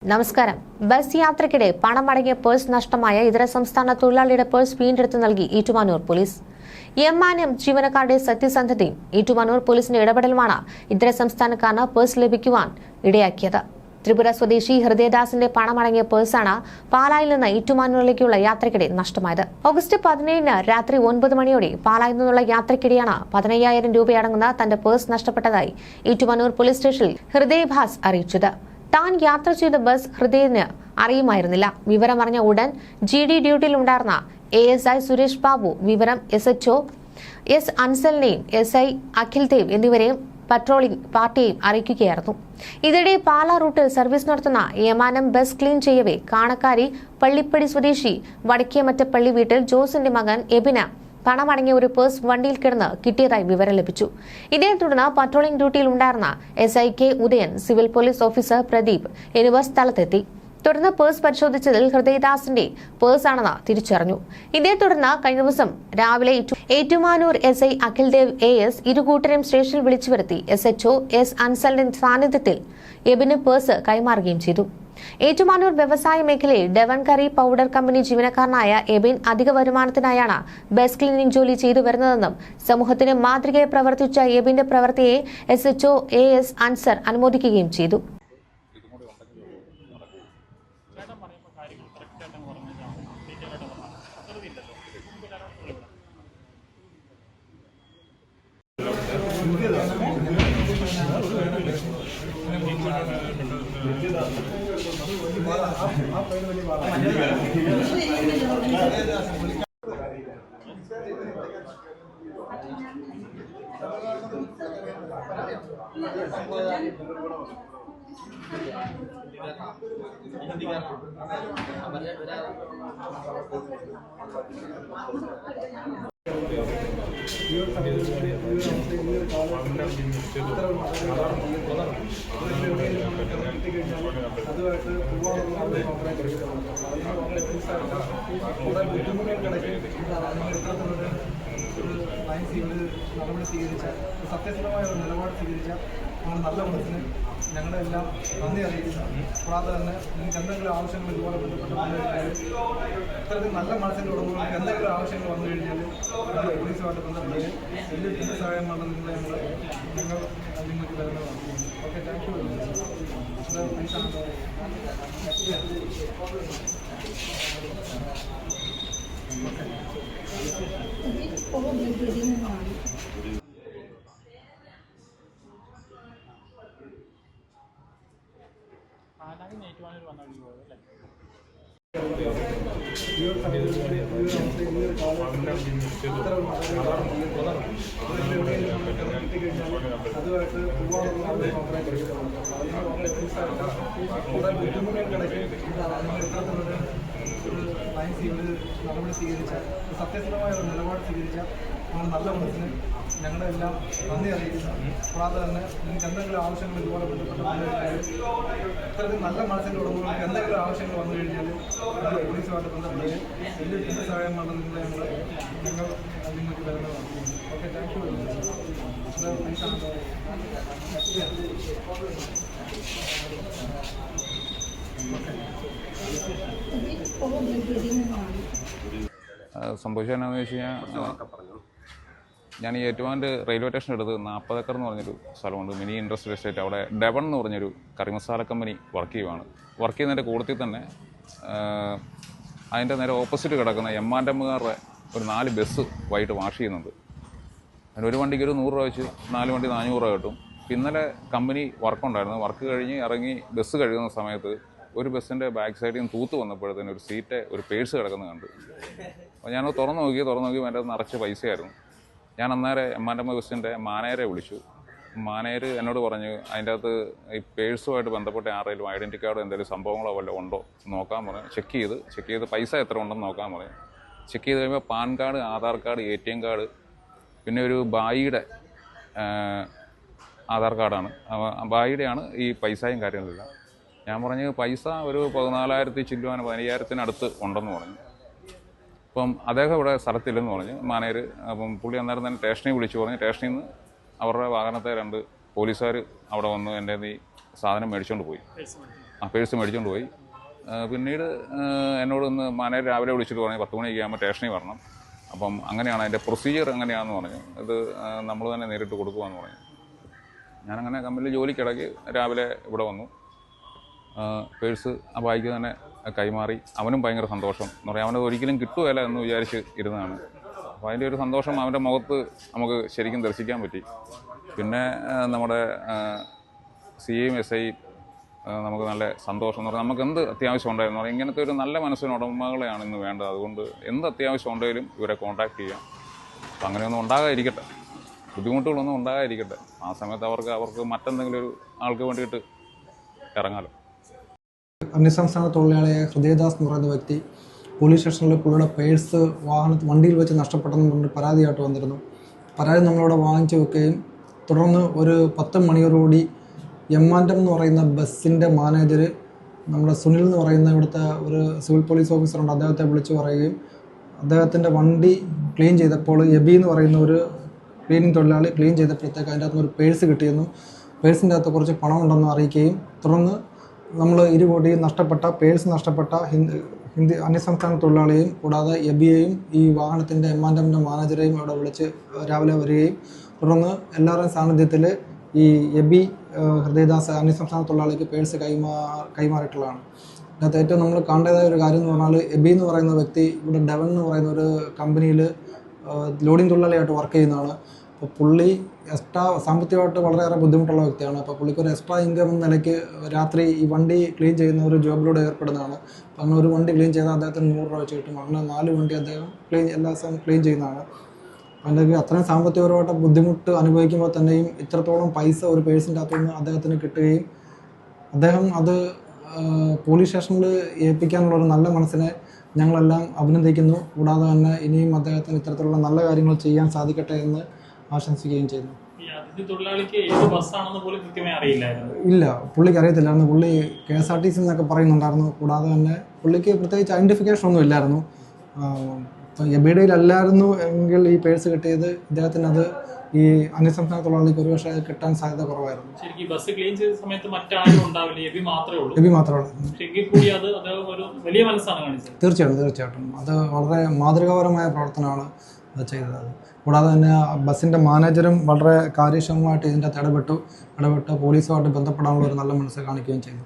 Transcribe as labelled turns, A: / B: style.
A: നമസ്കാരം. ബസ് യാത്രയ്ക്കിടെ പണമടങ്ങിയ പേഴ്സ് നഷ്ടമായ ഇതര സംസ്ഥാന തൊഴിലാളിയുടെ പേഴ്സ് വീണ്ടെടുത്ത് നൽകി ഏറ്റുമാനൂർ പോലീസ്. എം ജീവനക്കാരുടെ സത്യസന്ധതയും ഏറ്റുമാനൂർ പോലീസിന്റെ ഇടപെടലുമാണ് ഇതര സംസ്ഥാനക്കാരന് പേഴ്സ് ലഭിക്കുവാൻ ഇടയാക്കിയത്. ത്രിപുര സ്വദേശി ഹൃദയദാസിന്റെ പണമടങ്ങിയ പേഴ്സാണ് പാലായിൽ നിന്ന് ഏറ്റുമാനൂരിലേക്കുള്ള യാത്രയ്ക്കിടെ നഷ്ടമായത്. ഓഗസ്റ്റ് 17 രാത്രി 9 മണിയോടെ പാലായിൽ നിന്നുള്ള യാത്രയ്ക്കിടെയാണ് 15,000 രൂപയടങ്ങുന്ന തന്റെ പേഴ്സ് നഷ്ടപ്പെട്ടതായി ഏറ്റുമാനൂർ പോലീസ് സ്റ്റേഷനിൽ ഹൃദയദാസ് അറിയിച്ചത്. താൻ യാത്ര ചെയ്ത ബസ് ഹൃദയത്തിന് അറിയുമായിരുന്നില്ല. വിവരമറിഞ്ഞ ഉടൻ GD ഡ്യൂട്ടിയിലുണ്ടായിരുന്ന ASI സുരേഷ് ബാബു വിവരം SHO S അൻസലിനെയും SI Akhil Dev എന്നിവരെയും പട്രോളിംഗ് പാർട്ടിയെയും അറിയിക്കുകയായിരുന്നു. ഇതിനിടെ പാലാ റൂട്ടിൽ സർവീസ് നടത്തുന്ന യമാനം ബസ് ക്ലീൻ ചെയ്യവേ കാണക്കാരി പള്ളിപ്പടി സ്വദേശി വടക്കേമറ്റപ്പള്ളി വീട്ടിൽ ജോസിന്റെ മകൻ എബിന് പണമടങ്ങിയ ഒരു പേഴ്സ് വണ്ടിയിൽ കിടന്ന് കിട്ടിയതായി വിവരം ലഭിച്ചു. ഇതേ തുടർന്ന് പട്രോളിംഗ് ഡ്യൂട്ടിയിൽ ഉണ്ടായിരുന്ന SI K Udayan, civil police officer Pradeep എന്നിവർ സ്ഥലത്തെത്തി. തുടർന്ന് പേഴ്സ് പരിശോധിച്ചതിൽ ഹൃദയദാസിന്റെ പേഴ്സാണെന്ന് തിരിച്ചറിഞ്ഞു. ഇതേ തുടർന്ന് കഴിഞ്ഞ ദിവസം രാവിലെ ഏറ്റുമാനൂർ SI അഖിൽ ദേവ് AS ഇരുകൂട്ടരെയും സ്റ്റേഷനിൽ വിളിച്ചു വരുത്തി SHO S അൻസലിന്റെ സാന്നിധ്യത്തിൽ എബിന് പേഴ്സ് കൈമാറുകയും ചെയ്തു. ഏറ്റുമാനൂർ വ്യവസായ മേഖലയിൽ ഡെവൻകറി പൗഡർ കമ്പനി ജീവനക്കാരനായ എബിൻ അധിക വരുമാനത്തിനായാണ് ബസ് ക്ലീനിംഗ് ജോലി ചെയ്തു വരുന്നതെന്നും സമൂഹത്തിന് മാതൃകയെ പ്രവർത്തിച്ച എബിന്റെ പ്രവൃത്തിയെ SHO AS അൻസർ അനുമോദിക്കുകയും ചെയ്തു.
B: സത്യസന്ധമായ ഒരു നിലപാട് സ്വീകരിച്ച നല്ല മനസ്സിന് ഞങ്ങളുടെ എല്ലാം നന്ദി അറിയിക്കുന്നു. കൂടാതെ തന്നെ നിങ്ങൾക്ക് എന്തെങ്കിലും ആവശ്യങ്ങൾ ഇതുപോലെ ബന്ധപ്പെട്ട് വന്നു കഴിഞ്ഞാൽ ഇത്തരത്തിൽ നല്ല മനസ്സിൻ്റെ ഉടമകൾക്ക് എന്തെങ്കിലും ആവശ്യങ്ങൾ വന്നു കഴിഞ്ഞാൽ പോലീസുമായിട്ട് ബന്ധപ്പെടുകയും എന്ത് സഹായം വേണം ഞങ്ങൾ നിങ്ങൾക്ക് തരുന്നതാണ്. Okay, thank you. അതുമായിട്ട് കുറെ ബുദ്ധിമുട്ടുകൾക്കിടയ്ക്ക് നടപടി സ്വീകരിച്ച സത്യസന്ധമായ ഒരു നിലപാട് സ്വീകരിച്ച നല്ല മനസ്സിന് ഞങ്ങളുടെ എല്ലാം നന്ദി അറിയിക്കുന്നു. കൂടാതെ തന്നെ നിങ്ങൾക്ക് എന്തെങ്കിലും ആവശ്യങ്ങൾ ഇതുപോലെ ബന്ധപ്പെട്ട് വന്നു കഴിഞ്ഞാൽ ഇത്തരത്തിൽ നല്ല മനസ്സിൻ്റെ ഉടമകൾക്ക് എന്തെങ്കിലും ആവശ്യങ്ങൾ വന്നു കഴിഞ്ഞാൽ പോലീസുമായിട്ട് ബന്ധപ്പെടുകയും എന്ത് സഹായം വേണം ഞങ്ങൾ നിങ്ങൾക്ക് തരുന്നതാണ്. Okay, thank you.
C: സംഭവിച്ചത് എന്താണെന്ന് വെച്ച് കഴിഞ്ഞാൽ, ഞാൻ ഈ ഏറ്റുമാനൂർ റെയിൽവേ സ്റ്റേഷൻ എടുത്ത് 40 ഏക്കർ എന്ന് പറഞ്ഞൊരു സ്ഥലമുണ്ട്, മിനി ഇൻഡസ്ട്രിയൽ എസ്റ്റേറ്റ്. അവിടെ ഡെവൺ എന്ന് പറഞ്ഞൊരു കറിമസാല കമ്പനി വർക്ക് ചെയ്യുന്നതിൻ്റെ കൂട്ടത്തിൽ തന്നെ അതിൻ്റെ നേരെ ഓപ്പോസിറ്റ് കിടക്കുന്ന എമ്മാൻ്റെമ്മുകാരുടെ ഒരു 4 ബസ് വൈകിട്ട് വാഷ് ചെയ്യുന്നുണ്ട്. അതിന് ഒരു വണ്ടിക്ക് ഒരു 100 രൂപ വെച്ച് 4 വണ്ടി 400 രൂപ കിട്ടും. ഇന്നലെ കമ്പനി വർക്കുണ്ടായിരുന്നു. വർക്ക് കഴിഞ്ഞ് ഇറങ്ങി ബസ് കഴുകുന്ന സമയത്ത് ഒരു ബസ്സിൻ്റെ ബാക്ക് സൈഡിൽ നിന്ന് തൂത്ത് വന്നപ്പോഴത്തേന് ഒരു സീറ്റ് ഒരു പേഴ്സ് കിടക്കുന്നത് കണ്ടു. അപ്പോൾ ഞാനത് തുറന്നു നോക്കി അതിൻ്റെ നിറച്ച് പൈസയായിരുന്നു. ഞാൻ അന്നേരം എമ്മാൻ്റെമ്മ ബസ്സിൻ്റെ മാനേജരെ വിളിച്ചു. മാനേജർ എന്നോട് പറഞ്ഞു അതിൻ്റെ അകത്ത് ഈ പേഴ്സുമായിട്ട് ബന്ധപ്പെട്ട ആരെങ്കിലും ഐഡൻറ്റി കാർഡോ എന്തെങ്കിലും സംഭവങ്ങളോ വല്ലതും ഉണ്ടോ നോക്കാൻ പറഞ്ഞു. ചെക്ക് ചെയ്ത് പൈസ എത്ര ഉണ്ടെന്ന് നോക്കാൻ പറഞ്ഞു. ചെക്ക് ചെയ്ത് കഴിയുമ്പോൾ pan card, Aadhaar card, ATM card, പിന്നെ ഒരു ബായിയുടെ ആധാർ കാർഡാണ്. ബായിയുടെയാണ് ഈ പൈസയും കാര്യങ്ങളെല്ലാം. ഞാൻ പറഞ്ഞു പൈസ ഒരു 14,000 ചില്ലുവാൻ 15,000 ഉണ്ടെന്ന് പറഞ്ഞു. അപ്പം അദ്ദേഹം ഇവിടെ സ്ഥലത്തില്ലെന്ന് പറഞ്ഞു മാനേജർ. അപ്പം പുള്ളി അന്നേരം തന്നെ സ്റ്റേഷനിൽ വിളിച്ചു പറഞ്ഞു. സ്റ്റേഷനിൽ നിന്ന് അവരുടെ വാഹനത്തെ 2 പോലീസുകാർ അവിടെ വന്ന് എൻ്റെ ഈ സാധനം മേടിച്ചുകൊണ്ട് പോയി. ആ പേഴ്സ് മേടിച്ചുകൊണ്ട് പോയി. പിന്നീട് എന്നോട് ഇന്ന് മാനേജർ രാവിലെ വിളിച്ചിട്ട് പറഞ്ഞു 10 മണിക്ക് ആകുമ്പോൾ സ്റ്റേഷനിൽ വരണം. അപ്പം അങ്ങനെയാണ് അതിൻ്റെ പ്രൊസീജിയർ എങ്ങനെയാണെന്ന് പറഞ്ഞു. ഇത് നമ്മൾ തന്നെ നേരിട്ട് കൊടുക്കുമെന്ന് പറഞ്ഞു. ഞാനങ്ങനെ കമ്പനിയിൽ ജോലിക്കിടയ്ക്ക് രാവിലെ ഇവിടെ വന്നു. പേഴ്സ് ആ ബായിക്ക് തന്നെ കൈമാറി. അവനും ഭയങ്കര സന്തോഷം എന്ന് പറയാം. അവനത് ഒരിക്കലും കിട്ടുകയില്ല എന്ന് വിചാരിച്ച് ഇരുന്നതാണ്. അപ്പോൾ അതിൻ്റെ ഒരു സന്തോഷം അവൻ്റെ മുഖത്ത് നമുക്ക് ശരിക്കും ദർശിക്കാൻ പറ്റി. പിന്നെ നമ്മുടെ CIയും SIയും നമുക്ക് നല്ല സന്തോഷം എന്ന് പറഞ്ഞാൽ നമുക്ക് എന്ത് അത്യാവശ്യം ഉണ്ടായിരുന്നു പറഞ്ഞാൽ ഇങ്ങനത്തെ ഒരു നല്ല മനസ്സിന് ഉടമകളെയാണ് ഇന്ന് വേണ്ടത്. അതുകൊണ്ട് എന്ത് അത്യാവശ്യം ഉണ്ടെങ്കിലും ഇവരെ കോൺടാക്ട് ചെയ്യാം. അപ്പം അങ്ങനെയൊന്നും ഉണ്ടാകാതിരിക്കട്ടെ, ബുദ്ധിമുട്ടുകളൊന്നും ഉണ്ടാകാതിരിക്കട്ടെ. ആ സമയത്ത് അവർക്ക് മറ്റെന്തെങ്കിലും ഒരു ആൾക്ക് വേണ്ടിയിട്ട് ഇറങ്ങാലോ.
B: അന്യസംസ്ഥാന തൊഴിലാളിയായ ഹൃദയദാസ് എന്ന് പറയുന്ന വ്യക്തി പോലീസ് സ്റ്റേഷനിൽ പുള്ളിയുടെ പേഴ്സ് വണ്ടിയിൽ വെച്ച് നഷ്ടപ്പെട്ടെന്ന് പറഞ്ഞിട്ട് പരാതിയായിട്ട് വന്നിരുന്നു. പരാതി നമ്മളിവിടെ വാങ്ങിച്ചു വെക്കുകയും തുടർന്ന് ഒരു 10 മണിയോടുകൂടി എമ്മാൻറ്റം എന്ന് പറയുന്ന ബസ്സിൻ്റെ മാനേജർ നമ്മുടെ സുനിൽ എന്ന് പറയുന്ന ഇവിടുത്തെ ഒരു സിവിൽ പോലീസ് ഓഫീസറുണ്ട്, അദ്ദേഹത്തെ വിളിച്ചു പറയുകയും അദ്ദേഹത്തിൻ്റെ വണ്ടി ക്ലീൻ ചെയ്തപ്പോൾ എബി എന്ന് പറയുന്ന ഒരു ക്ലീനിങ് തൊഴിലാളി ക്ലീൻ ചെയ്തപ്പോഴത്തേക്ക് അതിൻ്റെ അകത്തുനിന്ന് ഒരു പേഴ്സ് കിട്ടിയെന്നും പേഴ്സിൻ്റെ അകത്ത് കുറച്ച് പണമുണ്ടെന്ന് അറിയിക്കുകയും തുടർന്ന് നമ്മൾ 2 കോടി നഷ്ടപ്പെട്ട പേഴ്സ് നഷ്ടപ്പെട്ട അന്യസംസ്ഥാന തൊഴിലാളിയെയും കൂടാതെ എബിയെയും ഈ വാഹനത്തിൻ്റെ എമ്മാൻറ്റമിൻ്റെ മാനേജറെയും അവിടെ വിളിച്ച് രാവിലെ വരികയും തുടർന്ന് എല്ലാവരുടെയും സാന്നിധ്യത്തിൽ ഈ എബി ഹൃദയദാസ് അന്യസംസ്ഥാന തൊഴിലാളിക്ക് പേഴ്സ് കൈമാറിയിട്ടുള്ളതാണ്. അതിനകത്ത് ഏറ്റവും നമ്മൾ കാണേണ്ടതായ ഒരു കാര്യം എന്ന് പറഞ്ഞാൽ എബി എന്ന് പറയുന്ന വ്യക്തി ഇവിടെ ഡെവൻ എന്ന് പറയുന്ന ഒരു കമ്പനിയിൽ ലോഡിംഗ് തൊഴിലാളിയായിട്ട് വർക്ക് ചെയ്യുന്നതാണ്. അപ്പോൾ പുള്ളി എക്സ്ട്രാ സാമ്പത്തികമായിട്ട് വളരെയേറെ ബുദ്ധിമുട്ടുള്ള വ്യക്തിയാണ്. അപ്പോൾ പുള്ളിക്ക് ഒരു എക്സ്ട്രാ ഇൻകം എന്ന നിലയ്ക്ക് രാത്രി ഈ വണ്ടി ക്ലീൻ ചെയ്യുന്ന ഒരു ജോബിലൂടെ ഏർപ്പെടുന്നതാണ്. അപ്പോൾ അങ്ങനെ ഒരു വണ്ടി ക്ലീൻ ചെയ്താൽ അദ്ദേഹത്തിന് 100 രൂപ വെച്ച് കിട്ടും. അങ്ങനെ 4 വണ്ടി അദ്ദേഹം എല്ലാ ദിവസവും ക്ലീൻ ചെയ്യുന്നതാണ്. അല്ലെങ്കിൽ അത്രയും സാമ്പത്തികപരമായിട്ട് ബുദ്ധിമുട്ട് അനുഭവിക്കുമ്പോൾ തന്നെയും ഇത്രത്തോളം പൈസ ഒരു പേഴ്സിൻ്റെ അകത്തുനിന്ന് അദ്ദേഹത്തിന് കിട്ടുകയും അദ്ദേഹം അത് പോലീസ് സ്റ്റേഷനിൽ ഏൽപ്പിക്കാനുള്ളൊരു നല്ല മനസ്സിനെ ഞങ്ങളെല്ലാം അഭിനന്ദിക്കുന്നു. കൂടാതെ തന്നെ ഇനിയും അദ്ദേഹത്തിന് ഇത്തരത്തിലുള്ള നല്ല കാര്യങ്ങൾ ചെയ്യാൻ സാധിക്കട്ടെ എന്ന് ആശംസിക്കുകയും ചെയ്യുന്നു. ഇല്ല, പുള്ളിക്ക് അറിയത്തില്ലായിരുന്നു. പുള്ളി KSRTC എന്നൊക്കെ പറയുന്നുണ്ടായിരുന്നു. കൂടാതെ തന്നെ പുള്ളിക്ക് പ്രത്യേകിച്ച് ഐഡൻറ്റിഫിക്കേഷൻ ഒന്നും ഇല്ലായിരുന്നു. എബിഡിയിലല്ലായിരുന്നു എങ്കിൽ ഈ പേഴ്സ് കിട്ടിയത് ഇദ്ദേഹത്തിന് അത് ഈ അന്യസംസ്ഥാന തൊഴിലാളിക്ക് ഒരു പക്ഷേ കിട്ടാൻ സാധ്യത കുറവായിരുന്നു. എബി മാത്രമേ തീർച്ചയായിട്ടും അത് വളരെ മാതൃകാപരമായ പ്രവർത്തനമാണ് അത് ചെയ്തത്. കൂടാതെ തന്നെ ബസ്സിൻ്റെ മാനേജറും വളരെ കാര്യക്ഷമമായിട്ട് ഇതിൻ്റെ അകത്ത് ഇടപെട്ട് പോലീസുമായിട്ട് ബന്ധപ്പെടാനുള്ള ഒരു നല്ല മനസ്സ് കാണിക്കുകയും ചെയ്തു.